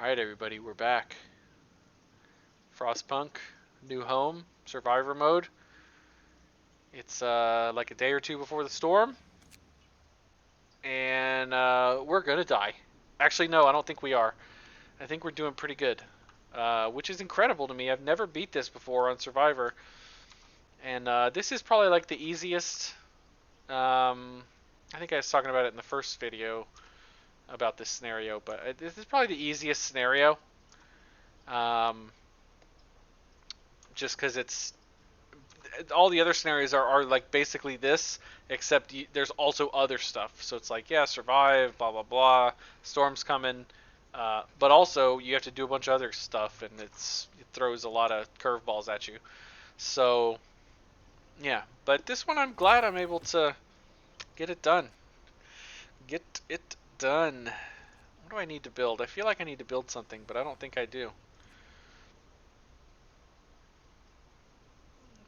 Alright everybody, we're back. Frostpunk, new home, survivor mode. It's like a day or two before the storm. And we're gonna die. Actually, no, I don't think we are. I think we're doing pretty good. Which is incredible to me. I've never beat this before on Survivor. And this is probably like the easiest. I think I was talking about it in the first video about this scenario, but this is probably the easiest scenario. Just because it's all the other scenarios are like basically this, except there's also other stuff. So it's like, yeah, survive, blah blah blah, storm's coming, but also you have to do a bunch of other stuff, and it throws a lot of curveballs at you. So yeah, but this one I'm glad I'm able to get it done. Get it done. What do I need to build? I feel like I need to build something, but I don't think I do.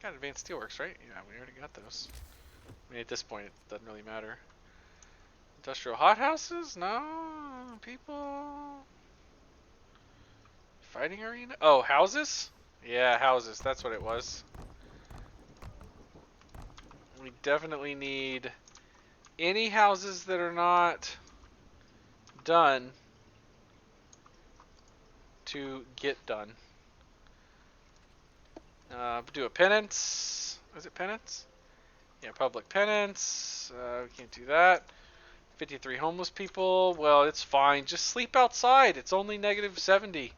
Got advanced steelworks, right? Yeah, we already got those. I mean, at this point, it doesn't really matter. Industrial hothouses? No. People. Fighting arena? Oh, houses? Yeah, houses. That's what it was. We definitely need any houses that are not done to get done. Do a penance. Is it penance? Yeah, public penance. We can't do that. 53 homeless people. Well, it's fine. Just sleep outside. It's only -70.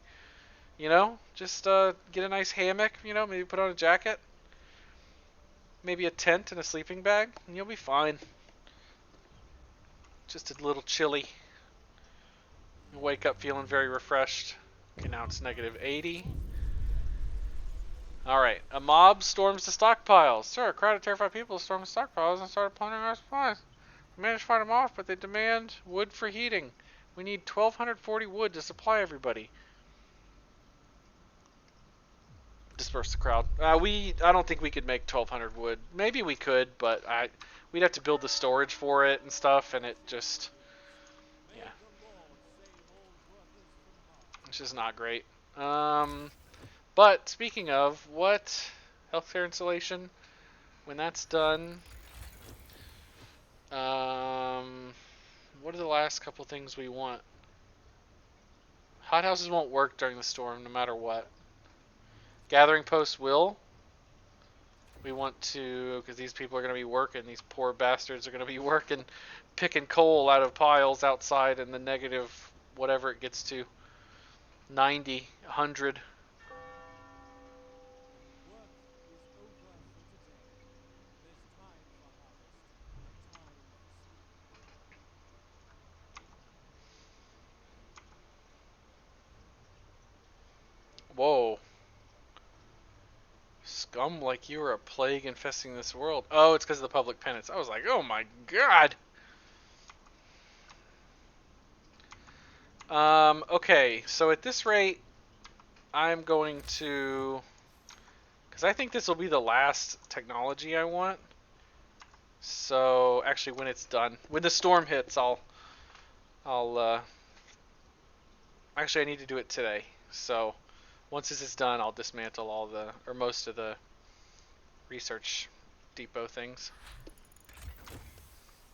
You know, just get a nice hammock. You know, maybe put on a jacket. Maybe a tent and a sleeping bag, and you'll be fine. Just a little chilly. You wake up feeling very refreshed. Okay, now it's -80. Alright, a mob storms the stockpiles. Sir, a crowd of terrified people stormed the stockpiles and started plundering our supplies. We managed to fight them off, but they demand wood for heating. We need 1,240 wood to supply everybody. Disperse the crowd. I don't think we could make 1,200 wood. Maybe we could, but we'd have to build the storage for it and stuff, and it just, yeah, it's just not great. But speaking of, what healthcare installation? When that's done, what are the last couple things we want? Hothouses won't work during the storm, no matter what. Gathering posts will. We want to, because these people are going to be working. These poor bastards are going to be working, picking coal out of piles outside in the negative, whatever it gets to, 90, 100. Whoa. Scum like you are a plague infesting this world. Oh, it's because of the public penance. I was like, oh my god. Okay, so at this rate, I'm going to, because I think this will be the last technology I want. So actually, when it's done, when the storm hits, actually I need to do it today. So once this is done, I'll dismantle all or most of the research depot things.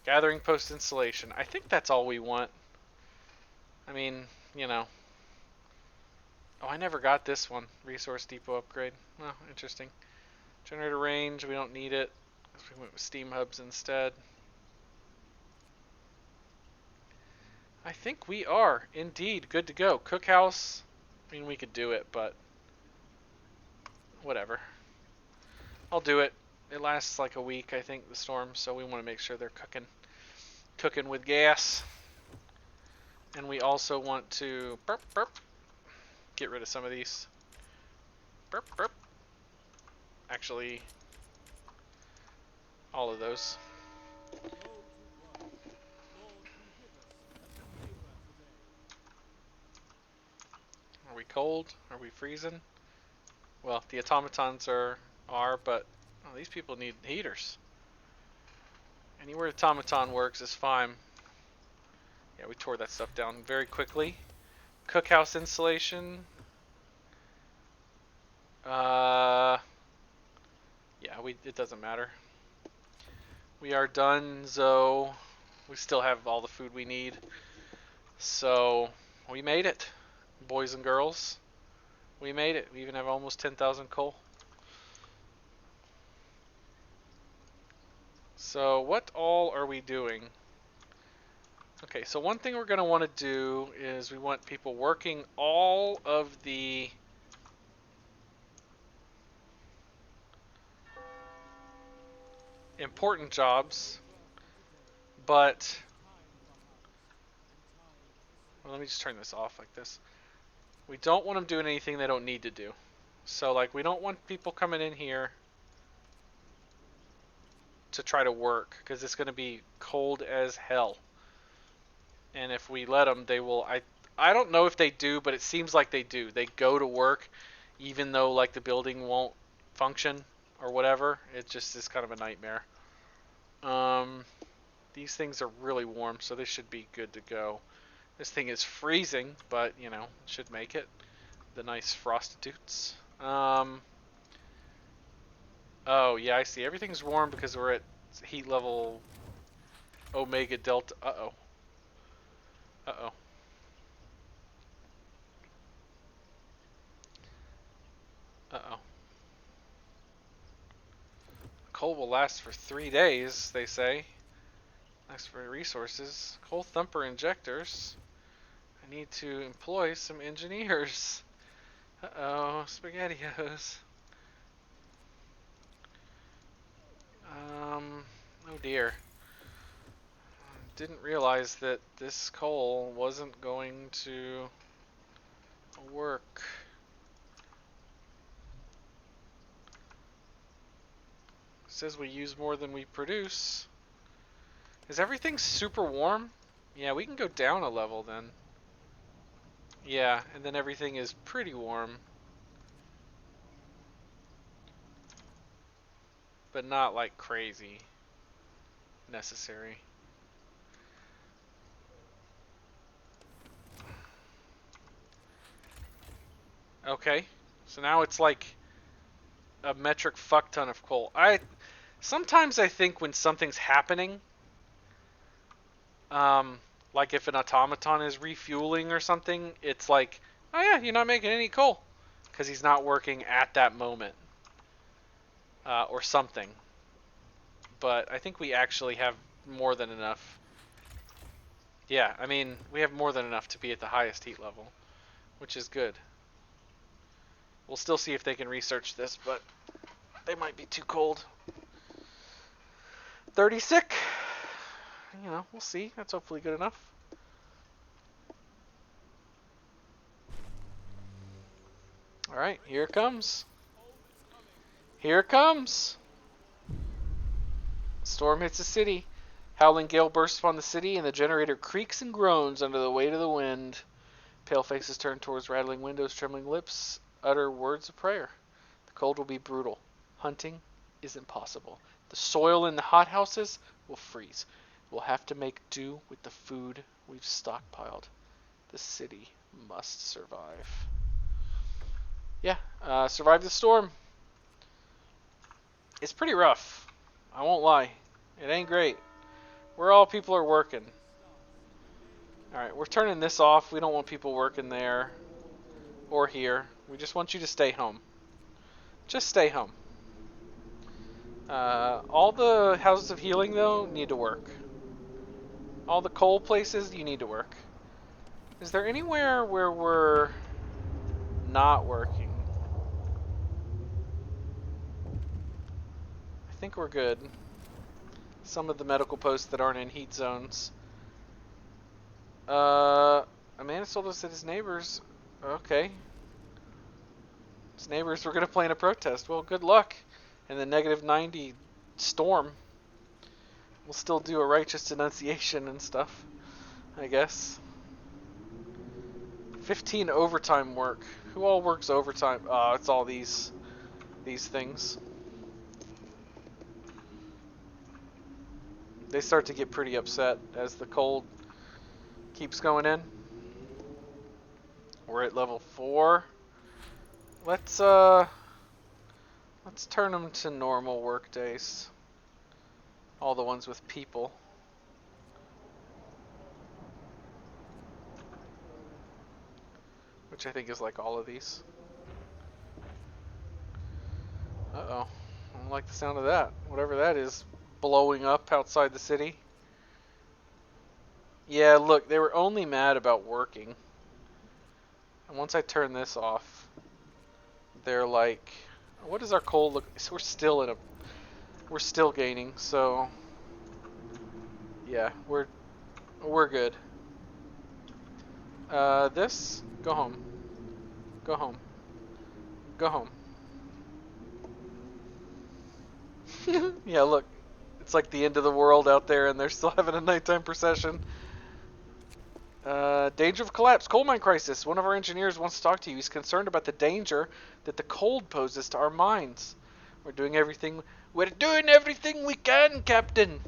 Gathering post installation. I think that's all we want. I mean, you know. Oh, I never got this one. Resource depot upgrade. Oh, interesting. Generator range, we don't need it. We went with steam hubs instead. I think we are indeed good to go. Cookhouse. I mean, we could do it, but whatever. I'll do it. It lasts like a week, I think, the storm, so we want to make sure they're cooking with gas. And we also want to get rid of some of these. Actually, all of those. Are we cold? Are we freezing? Well, the automatons are, but oh, these people need heaters. Anywhere automaton works is fine. Yeah, we tore that stuff down very quickly. Cookhouse insulation. Uh, yeah, it doesn't matter. We are done, so we still have all the food we need. So we made it, boys and girls. We made it. We even have almost 10,000 coal. So what all are we doing? Okay, so one thing we're going to want to do is we want people working all of the important jobs, but well, let me just turn this off like this. We don't want them doing anything they don't need to do. So like we don't want people coming in here to try to work because it's going to be cold as hell. And if we let them, they will. I don't know if they do, but it seems like they do. They go to work, even though like the building won't function or whatever. It just is kind of a nightmare. These things are really warm, so they should be good to go. This thing is freezing, but you know, should make it. The nice prostitutes. Oh yeah, I see. Everything's warm because we're at heat level Omega Delta. Uh-oh. Uh-oh. Uh-oh. Coal will last for 3 days, they say. Thanks for resources. Coal thumper injectors. I need to employ some engineers. Uh-oh, SpaghettiOs. Oh dear. Didn't realize that this coal wasn't going to work. It says we use more than we produce. Is everything super warm? Yeah, we can go down a level then. Yeah, and then everything is pretty warm. But not like crazy necessary. Okay, so now it's like a metric fuck ton of coal. Sometimes I think when something's happening, um, like if an automaton is refueling or something, it's like, oh yeah, you're not making any coal because he's not working at that moment, or something. But I think we actually have more than enough. Yeah, I mean, we have more than enough to be at the highest heat level, which is good. We'll still see if they can research this, but they might be too cold. 30 sick. You know, we'll see. That's hopefully good enough. Alright, here it comes. Here it comes. Storm hits the city. Howling gale bursts upon the city, and the generator creaks and groans under the weight of the wind. Pale faces turn towards rattling windows, trembling lips utter words of prayer. The cold will be brutal. Hunting is impossible. The soil in the hothouses will freeze. We'll have to make do with the food we've stockpiled. The city must survive. Yeah, survive the storm. It's pretty rough. I won't lie. It ain't great. Where all people are working. Alright, we're turning this off. We don't want people working there or here. We just want you to stay home. Just stay home. All the houses of healing, though, need to work. All the coal places, you need to work. Is there anywhere where we're not working? I think we're good. Some of the medical posts that aren't in heat zones. A man has told us that his neighbors... Okay. His neighbors were going to plan a protest. Well, good luck. And the negative 90 storm. We'll still do a righteous denunciation and stuff, I guess. 15 overtime work. Who all works overtime? Oh, it's all these things. They start to get pretty upset as the cold keeps going in. We're at level 4. Let's turn them to normal work days. All the ones with people. Which I think is like all of these. Uh-oh. I don't like the sound of that. Whatever that is blowing up outside the city. Yeah, look, they were only mad about working. And once I turn this off, they're like, what does our coal look? So we're still gaining, so yeah, we're good. This, go home. Go home. Go home. Yeah, look. It's like the end of the world out there, and they're still having a nighttime procession. Danger of collapse. Coal mine crisis. One of our engineers wants to talk to you. He's concerned about the danger that the cold poses to our mines. We're doing everything we can, Captain.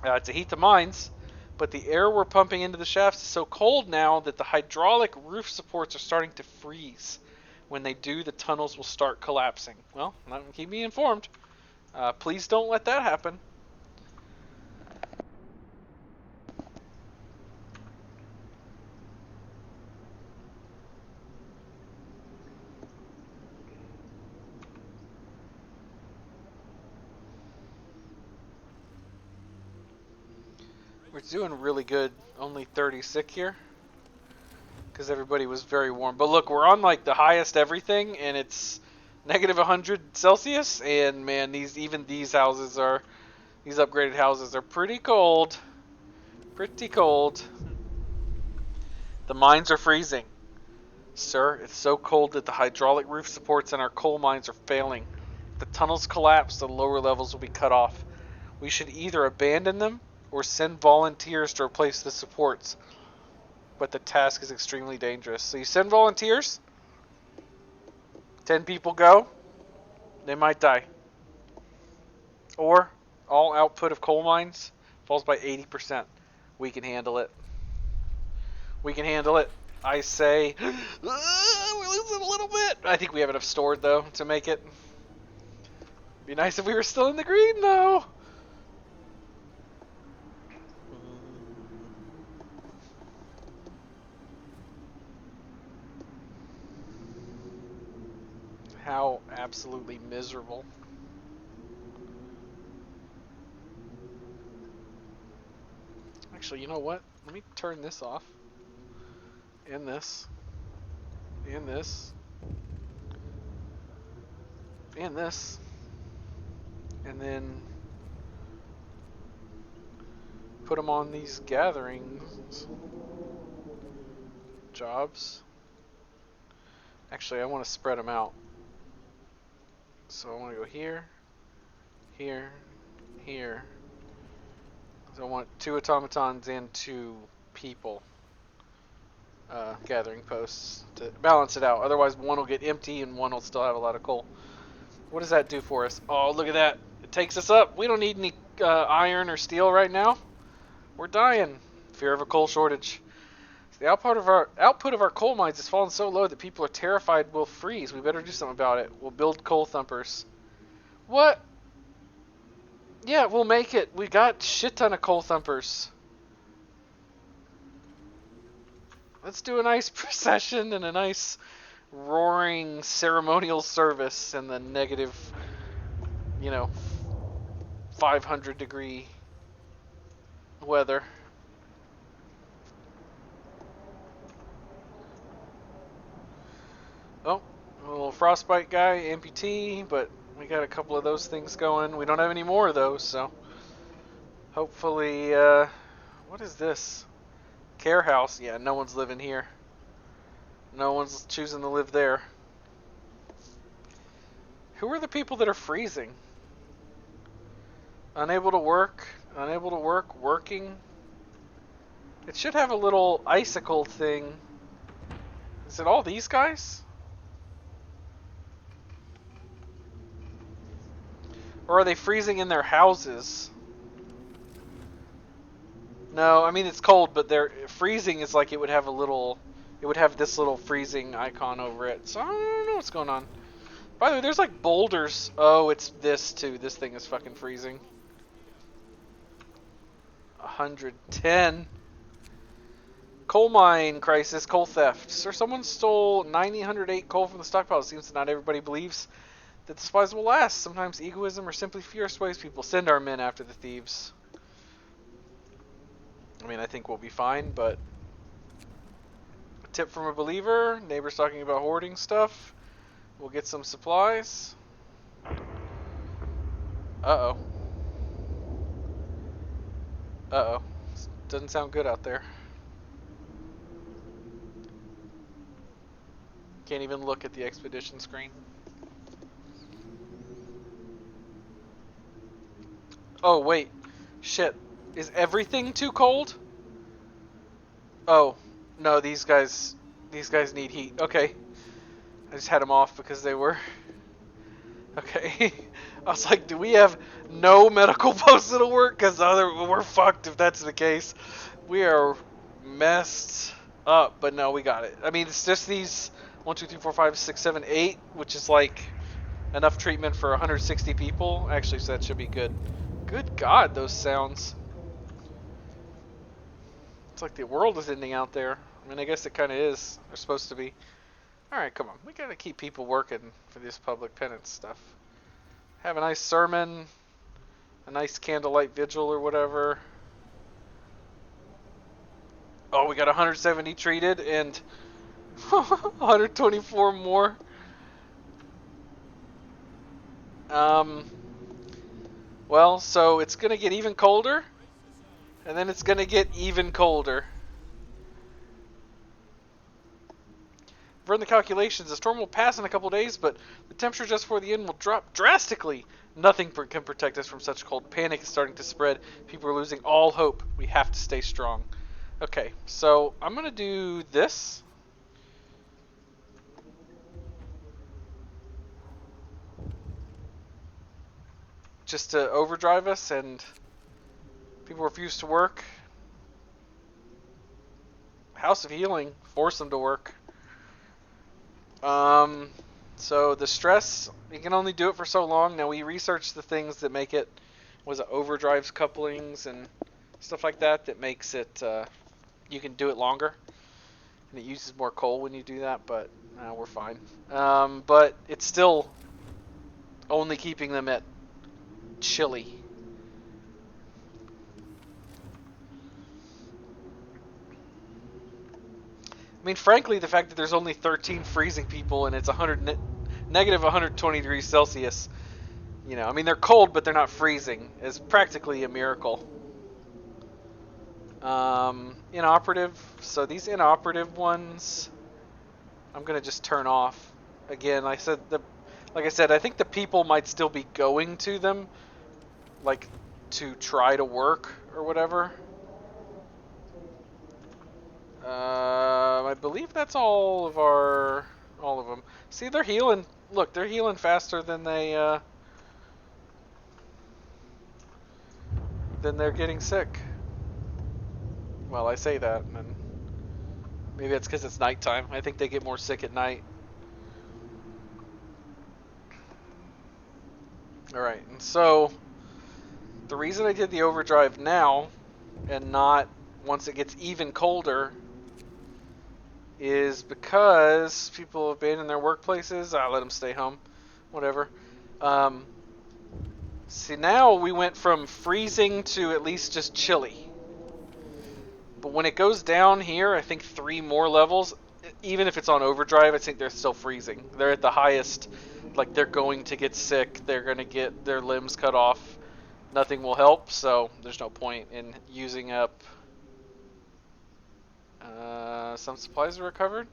To heat the mines, but the air we're pumping into the shafts is so cold now that the hydraulic roof supports are starting to freeze. When they do, the tunnels will start collapsing. Well, keep me informed. Please don't let that happen. We're doing really good. Only 30 sick here. Because everybody was very warm. But look, we're on like the highest everything, and it's negative 100 Celsius. And man, these upgraded houses are pretty cold. Pretty cold. The mines are freezing. Sir, it's so cold that the hydraulic roof supports in our coal mines are failing. If the tunnels collapse, the lower levels will be cut off. We should either abandon them or send volunteers to replace the supports. But the task is extremely dangerous. So you send volunteers, 10 people go, they might die. Or all output of coal mines falls by 80%. We can handle it. We can handle it. I say, we're losing a little bit. I think we have enough stored, though, to make it. Be nice if we were still in the green, though. How absolutely miserable. Actually, you know what? Let me turn this off. And this. And this. And this. And then put them on these gatherings. Jobs. Actually, I want to spread them out. So I want to go here, here, here. So I want 2 automatons and 2 people gathering posts to balance it out. Otherwise, one will get empty and one will still have a lot of coal. What does that do for us? Oh, look at that. It takes us up. We don't need any iron or steel right now. We're dying. Fear of a coal shortage. The output of our coal mines has fallen so low that people are terrified we'll freeze. We better do something about it. We'll build coal thumpers. What? Yeah, we'll make it. We got shit ton of coal thumpers. Let's do a nice procession and a nice roaring ceremonial service in the negative, 500 degree weather. Oh, a little frostbite guy, amputee, but we got a couple of those things going. We don't have any more of those, so hopefully, what is this? Care house. Yeah, no one's living here. No one's choosing to live there. Who are the people that are freezing? Unable to work, working. It should have a little icicle thing. Is it all these guys? Or are they freezing in their houses? No, I mean it's cold, but freezing is like it would have a little it would have this little freezing icon over it. So I don't know what's going on. By the way, there's like boulders. Oh, it's this too. This thing is fucking freezing. 110. Coal mine crisis, coal theft. Sir, someone stole 908 coal from the stockpile. It seems that not everybody believes that the supplies will last. Sometimes egoism or simply fear sways people. Send our men after the thieves. I mean, I think we'll be fine, but... A tip from a believer. Neighbors talking about hoarding stuff. We'll get some supplies. Uh-oh. Uh-oh. Doesn't sound good out there. Can't even look at the expedition screen. Oh, wait. Shit. Is everything too cold? Oh. No, these guys need heat. Okay. I just had them off because they were... Okay. I was like, do we have no medical posts that'll work? Because we're fucked if that's the case. We are messed up, but no, we got it. I mean, it's just these 1, 2, 3, 4, 5, 6, 7, 8, which is like enough treatment for 160 people. Actually, so that should be good. Good God, those sounds. It's like the world is ending out there. I mean, I guess it kind of is. They're supposed to be. Alright, come on. We gotta keep people working for this public penance stuff. Have a nice sermon, a nice candlelight vigil or whatever. Oh, we got 170 treated and 124 more. Well, so it's gonna get even colder, and then it's gonna get even colder. Run the calculations. The storm will pass in a couple days, but the temperature just before the end will drop drastically. Nothing can protect us from such cold. Panic is starting to spread. People are losing all hope. We have to stay strong. Okay, so I'm going to do this. Just to overdrive us, and people refuse to work. House of Healing. Force them to work. So the stress, you can only do it for so long. Now we researched the things that make it, was it overdrives couplings and stuff like that makes it, you can do it longer. And it uses more coal when you do that, but we're fine. But it's still only keeping them at chilly. I mean, frankly, the fact that there's only 13 freezing people and it's negative 120 degrees Celsius, you know, I mean, they're cold, but they're not freezing, is practically a miracle. Inoperative. So these inoperative ones, I'm going to just turn off. Again, like I said, I think the people might still be going to them, like, to try to work or whatever. I believe that's all of them. See, they're healing. Look, they're healing faster than they're getting sick. Well, I say that, and maybe that's because it's nighttime. I think they get more sick at night. Alright, and so the reason I did the overdrive now and not once it gets even colder is because people abandon their workplaces. I let them stay home, whatever. See, now we went from freezing to at least just chilly. But when it goes down here, I think 3 more levels, even if it's on overdrive, I think they're still freezing. They're at the highest, like they're going to get sick, they're going to get their limbs cut off. Nothing will help, so there's no point in using up. Some supplies are recovered.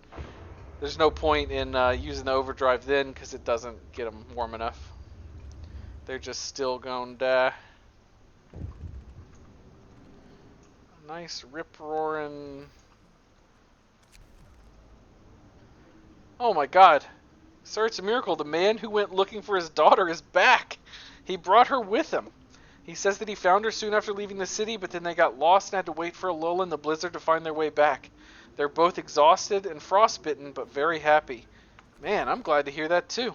There's no point in using the overdrive then because it doesn't get them warm enough. They're just still going to die. Nice rip-roaring. Oh my God. Sir, it's a miracle. The man who went looking for his daughter is back. He brought her with him. He says that he found her soon after leaving the city, but then they got lost and had to wait for a lull in the blizzard to find their way back. They're both exhausted and frostbitten, but very happy. Man, I'm glad to hear that too.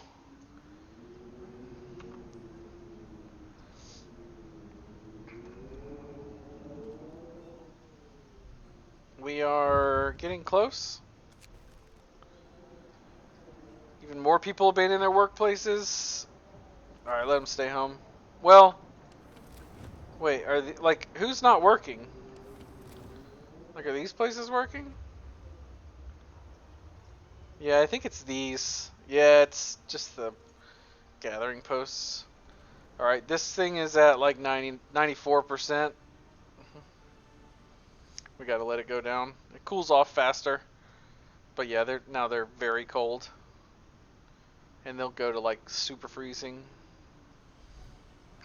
We are getting close. Even more people abandoning their workplaces. Alright, let them stay home. Well, wait, like, who's not working? Like, are these places working? Yeah, I think it's these. Yeah, it's just the gathering posts. Alright, this thing is at like 94%. We gotta let it go down. It cools off faster. But yeah, they're very cold. And they'll go to like super freezing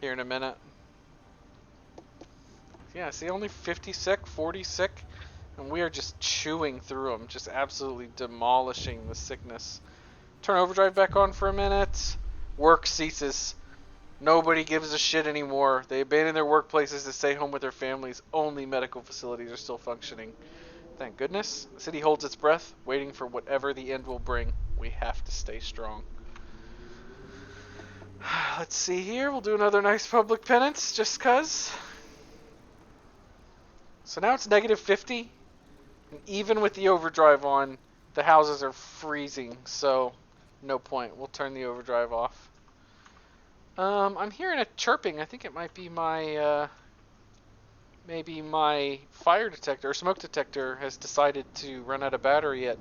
here in a minute. Yeah, see, only 50 sick, 40 sick, and we are just chewing through them, just absolutely demolishing the sickness. Turn overdrive back on for a minute. Work ceases. Nobody gives a shit anymore. They abandon their workplaces to stay home with their families. Only medical facilities are still functioning. Thank goodness. The city holds its breath, waiting for whatever the end will bring. We have to stay strong. Let's see here. We'll do another nice public penance, just cuz. So now it's negative 50. And even with the overdrive on, the houses are freezing. So, no point. We'll turn the overdrive off. I'm hearing a chirping. I think it might be my, maybe my fire detector or smoke detector has decided to run out of battery at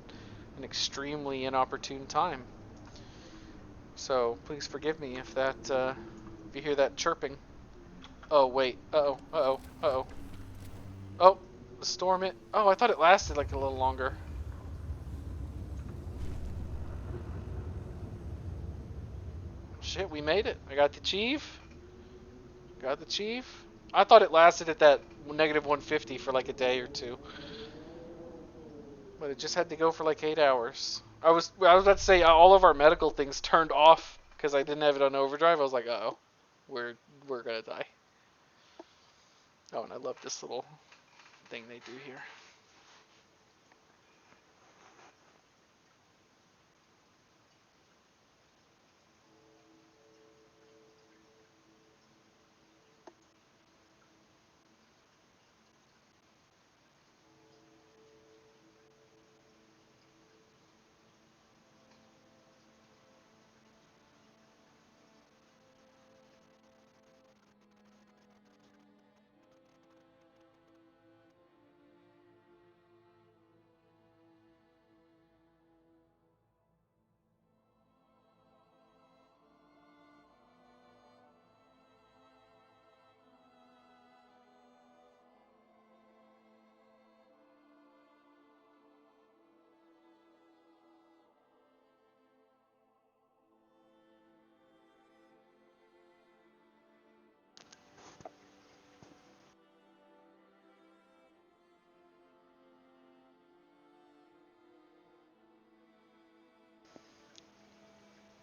an extremely inopportune time. So please forgive me if if you hear that chirping. Oh wait. Uh oh. Oh, the storm it. Oh, I thought it lasted like a little longer. Shit, we made it. I got the chief. Got the chief. I thought it lasted at that negative 150 for like a day or two. But it just had to go for like 8 hours. I was about to say all of our medical things turned off because I didn't have it on overdrive. I was like, uh oh, we're gonna die. Oh, and I love this little thing they do here.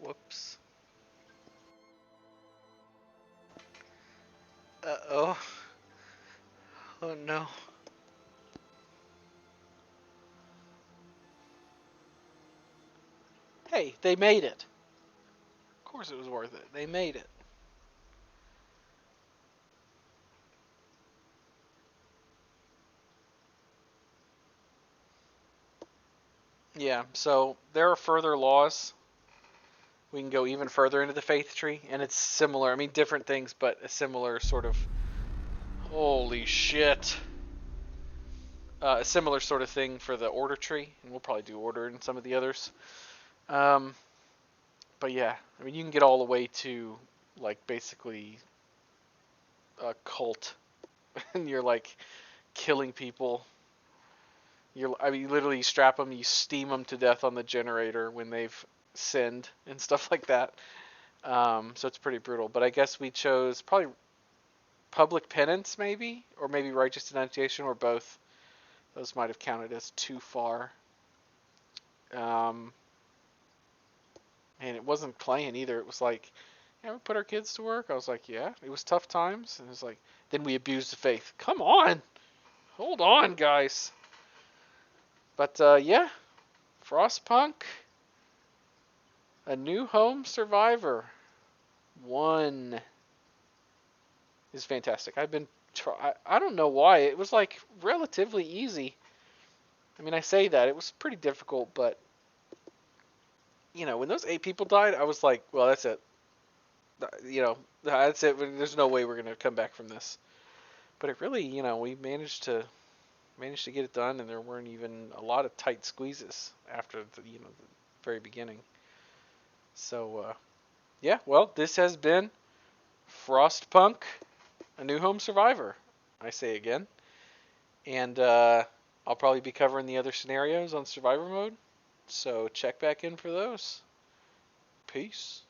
Whoops. Uh oh. Oh no. Hey, they made it. Of course it was worth it. They made it. Yeah, so there are further laws. We can go even further into the faith tree, and it's similar. I mean, different things, but a similar sort of. Holy shit. A similar sort of thing for the order tree, and we'll probably do order in some of the others. Um, but yeah, I mean, you can get all the way to, like, basically a cult, and you're, like, killing people. I mean, literally you strap them, you steam them to death on the generator when they've sinned and stuff like that. So it's pretty brutal. But I guess we chose probably public penance, maybe, or maybe righteous denunciation, or both. Those might have counted as too far. Um, and it wasn't playing either. It was like, yeah, we put our kids to work. I was like, yeah, it was tough times. And it was like, then we abused the faith. Come on, hold on, guys. But yeah, Frostpunk, A New Home Survivor 1 is fantastic. I don't know why. It was like relatively easy. I mean, I say that. It was pretty difficult, but when those 8 people died, I was like, well, that's it. That's it. There's no way we're going to come back from this. But it really, we managed to get it done, and there weren't even a lot of tight squeezes after the very beginning. So yeah, well, this has been Frostpunk, A New Home Survivor. I say again, and I'll probably be covering the other scenarios on Survivor mode. So check back in for those. Peace.